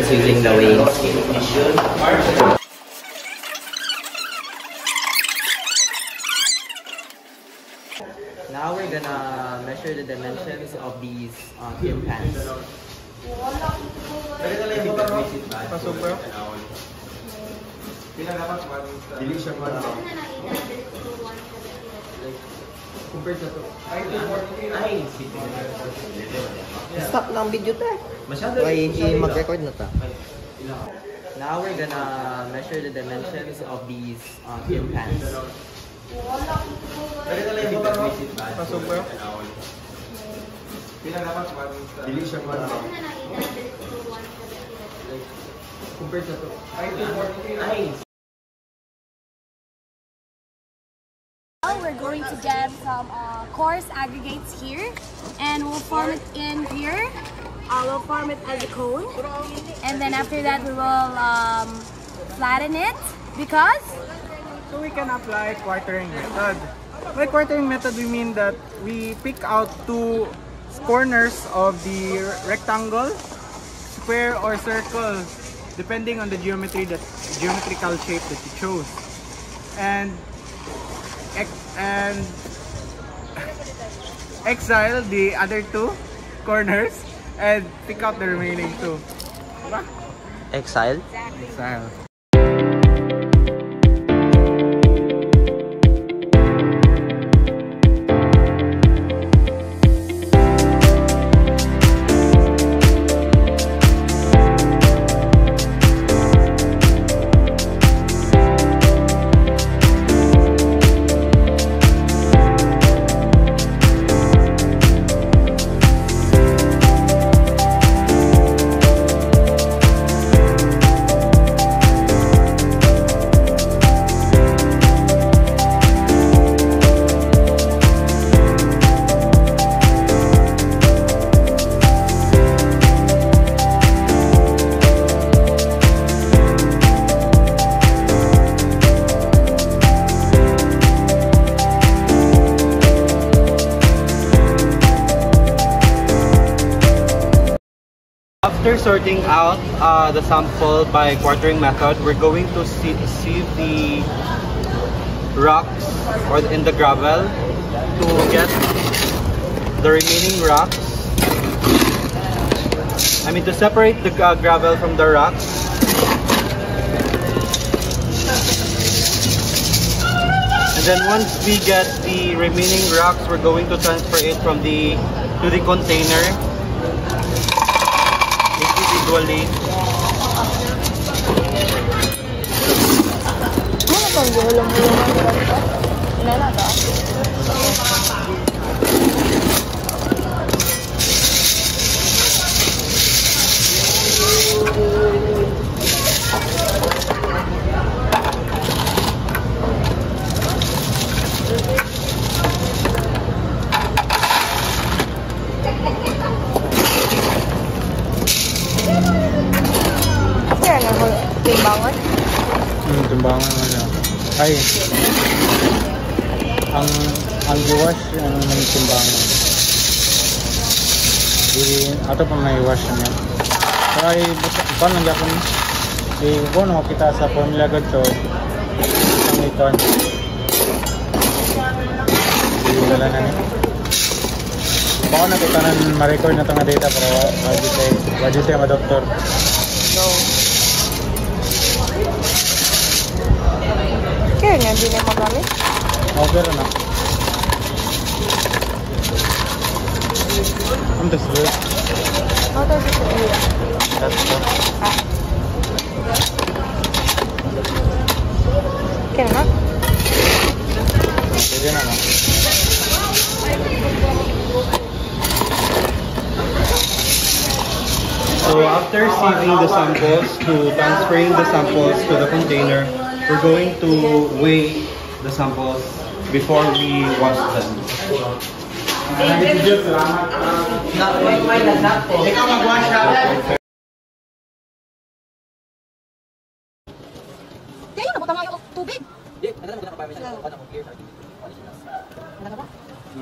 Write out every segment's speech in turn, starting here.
dimensions using the weighing scale. Now we're gonna measure the dimensions of these tin pans. Pasok bro? Compared sa to. Stop lang video to eh. Ay, mag-record na ta. Now we're gonna measure the dimensions of these tin pans. Pasok bro? Compared sa to. Now we're going to get some coarse aggregates here, and we'll form it in here. We'll form it as a cone, and then after that we will flatten it because. So we can apply quartering method. By quartering method, we mean that we pick out two corners of the rectangle, square, or circle, depending on the geometrical shape that you chose, and exile the other two corners and pick out the remaining two. Exile? Exile. After sorting out the sample by quartering method, we're going to sieve the rocks in the gravel to get the remaining rocks. I mean, to separate the gravel from the rocks. And then once we get the remaining rocks, we're going to transfer it to the container. Individually. Timbangan? Timbangan na siya. Ay, ang i-wash ang timbangan. Ato pa may wash niya. So ay, paano lang yapon? Kung ano kita sa formula ganito, ang ito. Dala na niya. Baka na kita na ma-record na ito nga data pero wajud tayo ma-doktor. No. Kaya nga, hindi na magamit? Okay rin na. Ang das good? Oh, that's good. That's good. Kaya na? Pwede na na. So after sieving the samples transferring the samples to the container, we're going to weigh the samples before we wash them. Ikaw mag-wash na. Kaya nabuta nga yung tubig.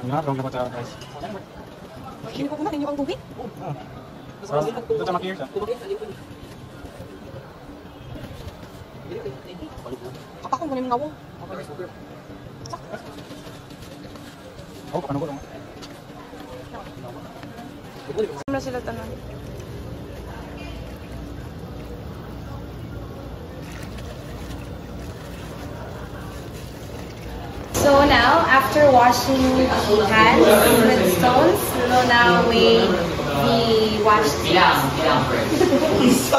Nakakawang ka pa tayo guys. Hindi ko kumain yung tubig. Ito sa makir siya. Kapakong ko na yung ngawong. Ano sila tanong? So now, after washing the hands with stones, we will now weigh the washed hands. So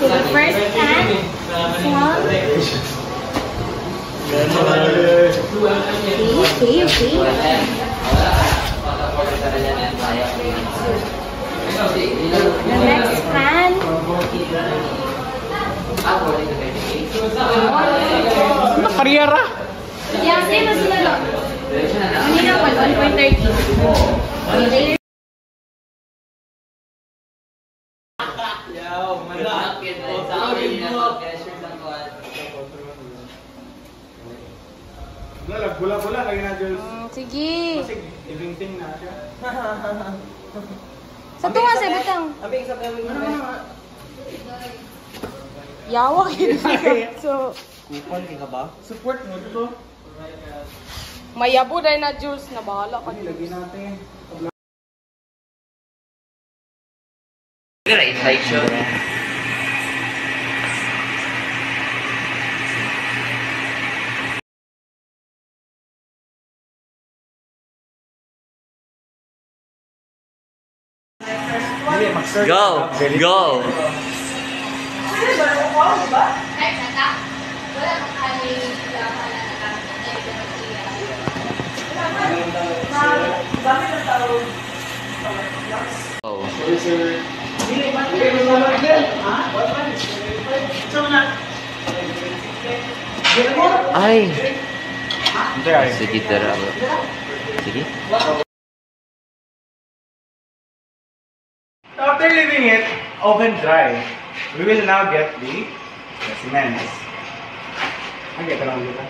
the first hand, one. Okay. The next hand. Kariyera! Yeah, same as sila lang. Kanina po, 1.30. Bula-bula lagi na Diyos. Sige. Kasi ibing-ting na siya. Sa tunga sa butang. Abing sa kami mo. Yawa kayo. So, Kupon ka ba? Support mo dito. mayabo dahil na Jules na bahala ka. Lagi natin. Right show. Go! Go! Ay! Sige, tara. Sige. After leaving it oven dry, we will now get the cements. Okay, ito lang dito.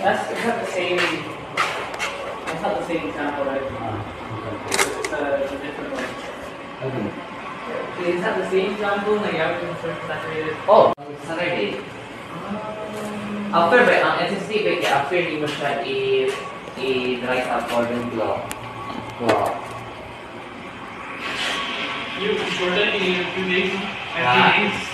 That's not the same. That's not the same example, right? It's a different one. It's not the same example. Like you have to saturated. Oh, Saturday. After ang SSD after hindi mo siya i-dry sa cordon blow. Wow. You shorten in 2 days. 2 days.